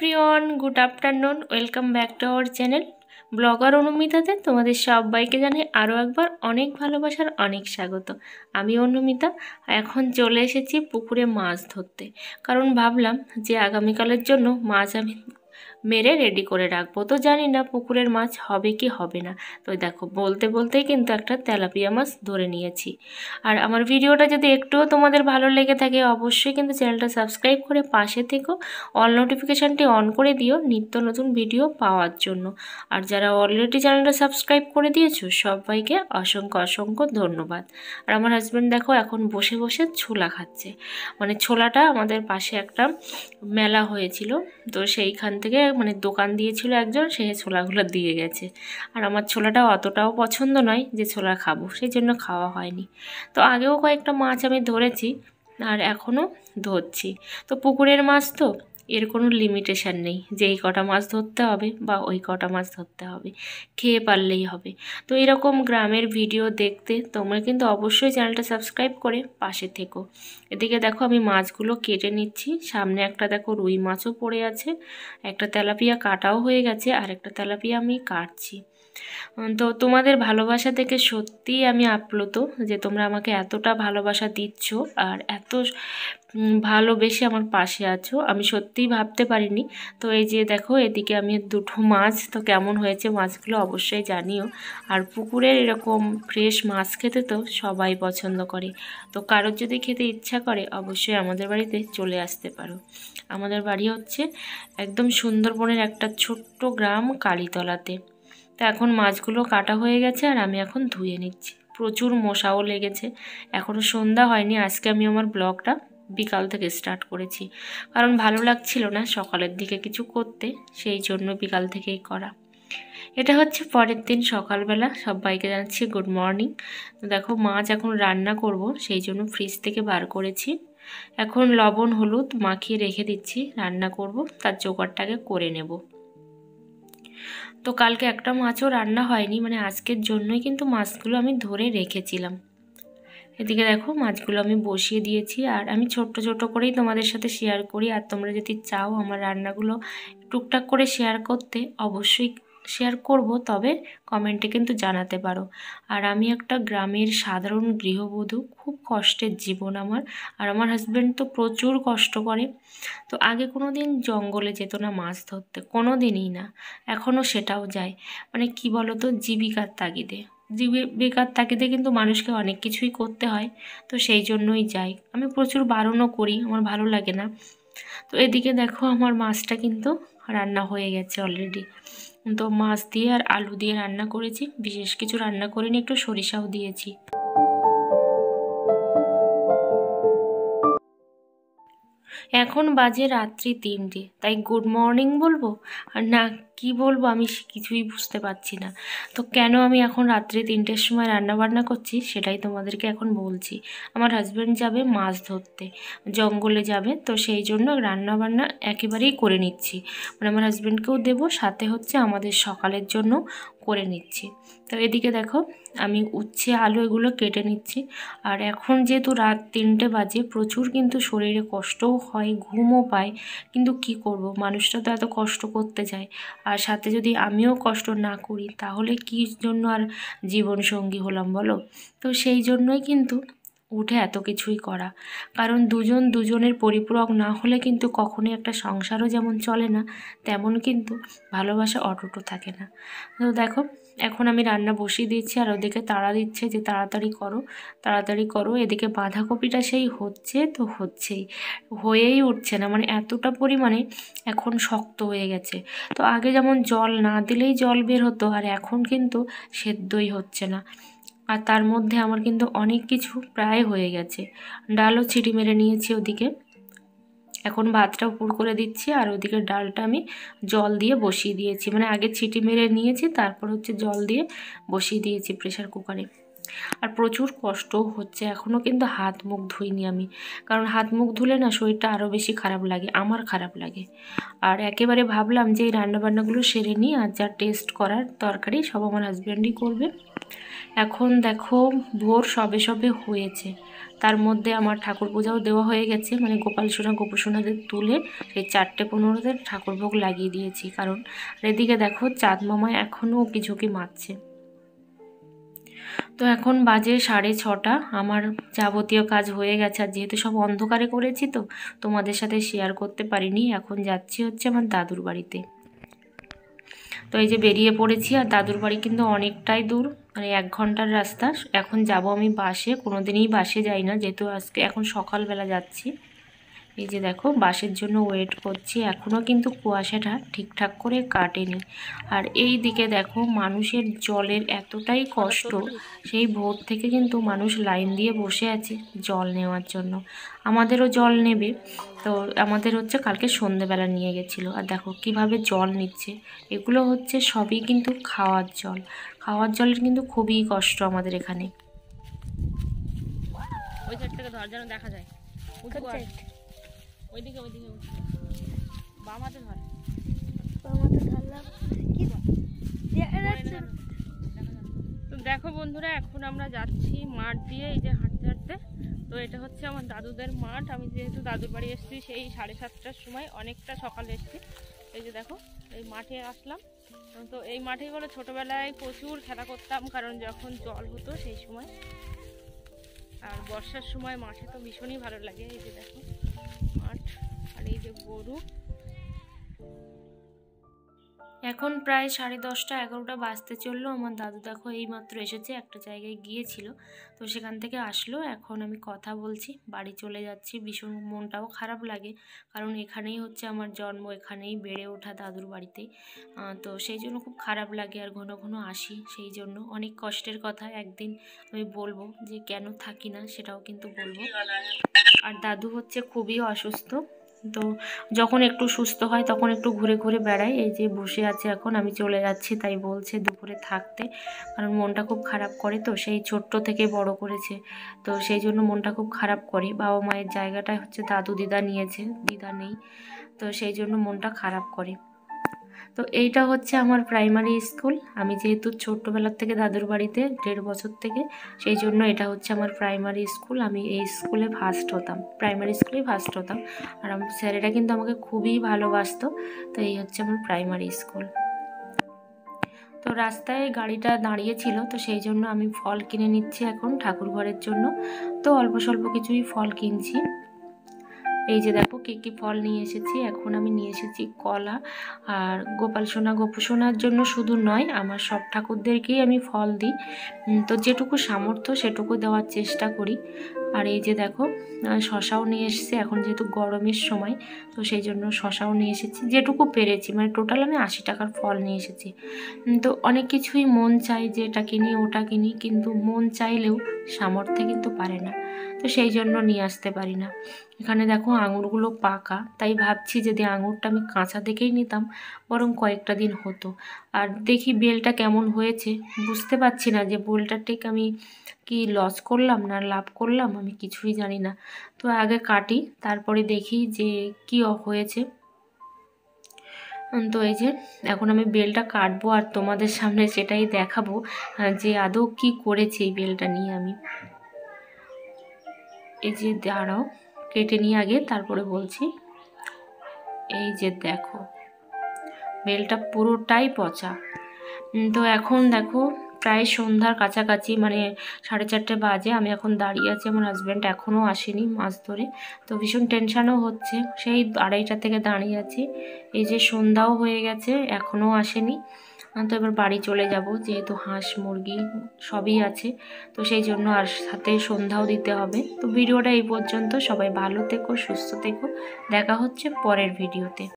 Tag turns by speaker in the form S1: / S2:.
S1: Everyone, good afternoon. Welcome back to our channel blogger অনুমিতাতে তোমাদের সবাইকে জানাই আরও একবার অনেক ভালোবাসার অনেক স্বাগত। আমি অনুমিতা। এখন চলে এসেছি পুকুরে মাছ ধরতে, কারণ ভাবলাম যে আগামীকালের জন্য মাছ আমি মেরে রেডি করে রাখবো। তো জানি না পুকুরের মাছ হবে কি হবে না। তো দেখো, বলতে বলতেই কিন্তু একটা তেলাপিয়া মাছ ধরে নিয়েছি। আর আমার ভিডিওটা যদি একটুও তোমাদের ভালো লেগে থাকে অবশ্যই কিন্তু চ্যানেলটা সাবস্ক্রাইব করে পাশে থেকো, অল নোটিফিকেশানটি অন করে দিও নিত্য নতুন ভিডিও পাওয়ার জন্য। আর যারা অলরেডি চ্যানেলটা সাবস্ক্রাইব করে দিয়েছো সবাইকে অসংখ্য অসংখ্য ধন্যবাদ। আর আমার হাজব্যান্ড দেখো এখন বসে বসে ছোলা খাচ্ছে। মানে ছোলাটা আমাদের পাশে একটা মেলা হয়েছিল, তো সেইখান থেকে মানে দোকান দিয়েছিল একজন, সে ছোলাগুলো দিয়ে গেছে। আর আমার ছোলাটা অতটাও পছন্দ নয় যে ছোলা খাবো, সেই জন্য খাওয়া হয়নি। তো আগেও কয়েকটা মাছ আমি ধরেছি আর এখনও ধরছি। তো পুকুরের মাছ তো এর কোনো লিমিটেশান নেই যে এই কটা মাছ ধরতে হবে বা ওই কটা মাছ ধরতে হবে, খেয়ে পারলেই হবে। তো এরকম গ্রামের ভিডিও দেখতে তোমরা কিন্তু অবশ্যই চ্যানেলটা সাবস্ক্রাইব করে পাশে থেকো। এদিকে দেখো আমি মাছগুলো কেটে নিচ্ছি। সামনে একটা দেখো রুই মাছও পড়ে আছে, একটা তেলাপিয়া কাটাও হয়ে গেছে, আর একটা তেলাপিয়া আমি কাটছি। তো তোমাদের ভালোবাসা থেকে সত্যিই আমি আপ্লুত যে তোমরা আমাকে এতটা ভালোবাসা দিচ্ছ আর এত ভালোবেসে আমার পাশে আছো, আমি সত্যিই ভাবতে পারিনি। তো এই যে দেখো এদিকে আমি দুটো মাছ, তো কেমন হয়েছে মাছগুলো অবশ্যই জানিও। আর পুকুরের এরকম ফ্রেশ মাছ খেতে তো সবাই পছন্দ করে। তো কারোর যদি খেতে ইচ্ছা করে অবশ্যই আমাদের বাড়িতে চলে আসতে পারো। আমাদের বাড়ি হচ্ছে একদম সুন্দরবনের একটা ছোট্ট গ্রাম কালীতলাতে। তো এখন মাছগুলো কাটা হয়ে গেছে আর আমি এখন ধুয়ে নিচ্ছি। প্রচুর মশাও লেগেছে, এখনও সন্ধ্যা হয়নি। আজকে আমি আমার ব্লগটা বিকাল থেকে স্টার্ট করেছি, কারণ ভালো লাগছিল না সকালের দিকে কিছু করতে, সেই জন্য বিকাল থেকেই করা। এটা হচ্ছে পরের দিন সকালবেলা। সবাইকে জানাচ্ছি গুড মর্নিং। তো দেখো মাছ এখন রান্না করব, সেই জন্য ফ্রিজ থেকে বার করেছি। এখন লবণ হলুদ মাখিয়ে রেখে দিচ্ছি, রান্না করব তার জোগাড়টাকে করে নেব। তো কালকে একটা মাছও রান্না হয়নি, মানে আজকের জন্যই কিন্তু মাছগুলো আমি ধরে রেখেছিলাম। এদিকে দেখো মাছগুলো আমি বসিয়ে দিয়েছি, আর আমি ছোট্ট ছোট করেই তোমাদের সাথে শেয়ার করি। আর তোমরা যদি চাও আমার রান্নাগুলো টুকটাক করে শেয়ার করতে অবশ্যই শেয়ার করব, তবে কমেন্টে কিন্তু জানাতে পারো। আর আমি একটা গ্রামের সাধারণ গৃহবধূ, খুব কষ্টের জীবন আমার। আর আমার হাজব্যান্ড তো প্রচুর কষ্ট করে। তো আগে কোনো দিন জঙ্গলে যেত না মাছ ধরতে, কোনো দিনই না। এখনও সেটাও যায়, মানে কি বলো তো, জীবিকার তাগিদে। জীবিকার তাগিদে কিন্তু মানুষকে অনেক কিছুই করতে হয়, তো সেই জন্যই যাই। আমি প্রচুর বারণও করি, আমার ভালো লাগে না। তো এদিকে দেখো আমার মাছটা কিন্তু রান্না হয়ে গেছে অলরেডি। তো মাছ দিয়ে আর আলু দিয়ে রান্না করেছি, বিশেষ কিছু রান্না করিনি, একটু সরিষাও দিয়েছি। এখন বাজে রাত্রি 3টে, তাই গুড মর্নিং বলবো আর না কি বলবো আমি কিছুই বুঝতে পারছি না। তো কেন আমি এখন রাত্রি 3টের সময় রান্না বান্না করছি সেটাই তোমাদেরকে এখন বলছি। আমার হাজব্যান্ড যাবে মাছ ধরতে, জঙ্গলে যাবে, তো সেই জন্য রান্না বান্না একেবারেই করে নিচ্ছি। মানে আমার হাজব্যান্ডকেও দেবো, সাথে হচ্ছে আমাদের সকালের জন্য করে নিচ্ছি। তো এদিকে দেখো আমি উচ্ছে আলু এগুলো কেটে নিচ্ছি। আর এখন যেহেতু রাত 3টে বাজে, প্রচুর কিন্তু শরীরে কষ্টও হয়, ঘুমও পায়, কিন্তু কি করব, মানুষটা তো এত কষ্ট করতে যায়। আর সাথে যদি আমিও কষ্ট না করি তাহলে কী জন্য আর জীবনসঙ্গী হলাম বলো। তো সেই জন্যই কিন্তু উঠে এত কিছুই করা, কারণ দুজন দুজনের পরিপূরক না হলে কিন্তু কখনোই একটা সংসারও যেমন চলে না, তেমন কিন্তু ভালোবাসা অটুট থাকে না। তো দেখো এখন আমি রান্না বসিয়ে দিচ্ছি, আর ওদিকে তাড়া দিচ্ছে যে তাড়াতাড়ি করো তাড়াতাড়ি করো। এদিকে বাঁধাকপিটা সেই হচ্ছে তো হচ্ছেই, হয়েই উঠছে না, মানে এতটা পরিমাণে এখন শক্ত হয়ে গেছে। তো আগে যেমন জল না দিলেই জল বের হতো, আর এখন কিন্তু সেদ্ধই হচ্ছে না। আর তার মধ্যে আমার কিন্তু অনেক কিছু প্রায় হয়ে গেছে। ডালও ছিটি মেরে নিয়েছি ওদিকে, এখন ভাতটা উপর করে দিচ্ছি, আর ওদিকে ডালটা আমি জল দিয়ে বসিয়ে দিয়েছি। মানে আগে ছিটি মেরে নিয়েছি, তারপর হচ্ছে জল দিয়ে বসিয়ে দিয়েছি প্রেশার কুকারে। আর প্রচুর কষ্টও হচ্ছে, এখনও কিন্তু হাত মুখ ধুইনি আমি, কারণ হাত মুখ ধুলে না শরীরটা আরও বেশি খারাপ লাগে, আমার খারাপ লাগে। আর একেবারে ভাবলাম যে এই রান্নাবান্নাগুলো সেরে নিই, আর যা টেস্ট করার তরকারি সব আমার হাজব্যান্ডই করবে। এখন দেখো ভোর সবে সবে হয়েছে, তার মধ্যে আমার ঠাকুর পূজাও দেওয়া হয়ে গেছে, মানে গোপাল সোনা গোপু সোনাদের তুলে সেই 4:15 ঠাকুর ভোগ লাগিয়ে দিয়েছি। কারণ এদিকে দেখো চাঁদ মামা এখনও উকি ঝুঁকি মারছে। তো এখন বাজে 6:30, আমার যাবতীয় কাজ হয়ে গেছে। আর যেহেতু সব অন্ধকারে করেছি তো তোমাদের সাথে শেয়ার করতে পারিনি। এখন যাচ্ছি হচ্ছে আমার দাদুর বাড়িতে। তো এই যে বেরিয়ে পড়েছি, আর দাদুর বাড়ি কিন্তু অনেকটাই দূর, মানে 1 ঘন্টার রাস্তা। এখন যাব আমি বাসে, কোনোদিনই বাসে যাই না, যেহেতু আজকে এখন সকালবেলা যাচ্ছি। এই যে দেখো বাসের জন্য ওয়েট করছি, এখনও কিন্তু কুয়াশাটা ঠিকঠাক করে কাটেনি। আর এই দিকে দেখো মানুষের জলের এতটাই কষ্ট, সেই ভোর থেকে কিন্তু মানুষ লাইন দিয়ে বসে আছে জল নেওয়ার জন্য। আমাদেরও জল নেবে, তো আমাদের হচ্ছে কালকে সন্ধেবেলা নিয়ে গেছিলো। আর দেখো কিভাবে জল নিচ্ছে, এগুলো হচ্ছে সবই কিন্তু খাওয়ার জল। খাওয়ার জলের কিন্তু খুবই কষ্ট আমাদের এখানে। ওই সাইড থেকে ধর যেন দেখা যায়, ওইদিকে বাম হাতে ধর, ধরলাম কি তো দেখো বন্ধুরা, এখন আমরা যাচ্ছি মাঠ দিয়ে, এই যে হাঁটতে হাঁটতে। তো এটা হচ্ছে আমার দাদুদের মাঠ। আমি যেহেতু দাদুর বাড়ি এসেছি সেই 7:30টার সময়, অনেকটা সকালে এসেছি। এই যে দেখো এই মাঠে আসলাম। তো এই মাঠেই বলে ছোটোবেলায় প্রচুর খেলা করতাম, কারণ যখন জল হতো সেই সময়। আর বর্ষার সময় মাঠে তো ভীষণই ভালো লাগে। এই যে দেখো মাঠ, আর এই যে গরু। এখন প্রায় 10:30, 11টা বাজতে চললো। আমার দাদু দেখো এইমাত্র এসেছে, একটা জায়গায় গিয়েছিল, তো সেখান থেকে আসলো। এখন আমি কথা বলছি, বাড়ি চলে যাচ্ছি। ভীষণ মনটাও খারাপ লাগে, কারণ এখানেই হচ্ছে আমার জন্ম, এখানেই বেড়ে ওঠা দাদুর বাড়িতে। তো সেই জন্য খুব খারাপ লাগে, আর ঘন ঘন আসি। সেই জন্য অনেক কষ্টের কথা, একদিন আমি বলবো যে কেন থাকি না, সেটাও কিন্তু বলবো। আর দাদু হচ্ছে খুবই অসুস্থ, তো যখন একটু সুস্থ হয় তখন একটু ঘুরে ঘুরে বেড়ায়। এই যে বসে আছে, এখন আমি চলে যাচ্ছি, তাই বলছে দুপুরে থাকতে, কারণ মনটা খুব খারাপ করে। তো সেই ছোট্ট থেকে বড় করেছে, তো সেই জন্য মনটা খুব খারাপ করে। বাবা মায়ের জায়গাটা হচ্ছে দাদু দিদা নিয়েছে, দিদা নেই, তো সেই জন্য মনটা খারাপ করে। তো এইটা হচ্ছে আমার প্রাইমারি স্কুল। আমি যেহেতু ছোট্টবেলার থেকে দাদুর বাড়িতে 1.5 বছর থেকে, সেই জন্য এটা হচ্ছে আমার প্রাইমারি স্কুল। আমি এই স্কুলে ফার্স্ট হতাম, প্রাইমারি স্কুলেই ফার্স্ট হতাম। আর আমার স্যারেরা কিন্তু আমাকে খুবই ভালোবাসতো। তো এই হচ্ছে আমার প্রাইমারি স্কুল। তো রাস্তায় গাড়িটা দাঁড়িয়েছিল, তো সেই জন্য আমি ফল কিনে নিচ্ছি এখন ঠাকুর ঘরের জন্য। তো অল্প স্বল্প কিছুই ফল কিনছি। এই যে দেখো কী কী ফল নিয়ে এসেছি। এখন আমি নিয়ে এসেছি কলা, আর গোপাল সোনা গোপু সোনার জন্য শুধু নয়, আমার সব ঠাকুরদেরকেই আমি ফল দিই। তো যেটুকু সামর্থ্য সেটুকু দেওয়ার চেষ্টা করি। আর এই যে দেখো শশাও নিয়ে এসেছি, এখন যেহেতু গরমের সময়, তো সেই জন্য শশাও নিয়ে এসেছি, যেটুকু পেরেছি। মানে টোটাল আমি 80 টাকার ফল নিয়ে এসেছি। তো অনেক কিছুই মন চাই যে এটা কিনি ওটা কিনি, কিন্তু মন চাইলেও সামর্থ্যে কিন্তু পারে না, তো সেই জন্য নিয়ে আসতে পারি না। এখানে দেখো আঙুরগুলো পাকা, তাই ভাবছি যদি আঙুরটা আমি কাঁচা দেখেই নিতাম বরং কয়েকটা দিন হতো। আর দেখি বেলটা কেমন হয়েছে, বুঝতে পারছি না যে বেলটা ঠিক আমি কি লস করলাম না লাভ করলাম, আমি কিছুই জানি না। তো আগে কাটি, তারপরে দেখি যে কি হয়েছে। তো এই যে এখন আমি বেলটা কাটবো, আর তোমাদের সামনে সেটাই দেখাবো যে আদৌ কি করেছি এই বেলটা নিয়ে আমি। এই যে দাঁড়াও, কেটে নিয়ে আগে তারপরে বলছি। এই যে দেখো বেলটা পুরোটাই পচা। তো এখন দেখো প্রায় সন্ধ্যার কাছাকাছি, মানে 4:30 বাজে। আমি এখন দাঁড়িয়ে আছি, আমার হাজব্যান্ড এখনও আসেনি মাছ ধরে। তো ভীষণ টেনশানও হচ্ছে, সেই 2:30 থেকে দাঁড়িয়ে আছি। এই যে সন্ধ্যাও হয়ে গেছে, এখনও আসেনি। তো এবার বাড়ি চলে যাব, যেহেতু হাঁস মুরগি সবই আছে, তো সেই জন্য আর সাথে সন্ধ্যাও দিতে হবে। তো ভিডিওটা এই পর্যন্ত, সবাই ভালো থেকো, সুস্থ থেকো, দেখা হচ্ছে পরের ভিডিওতে।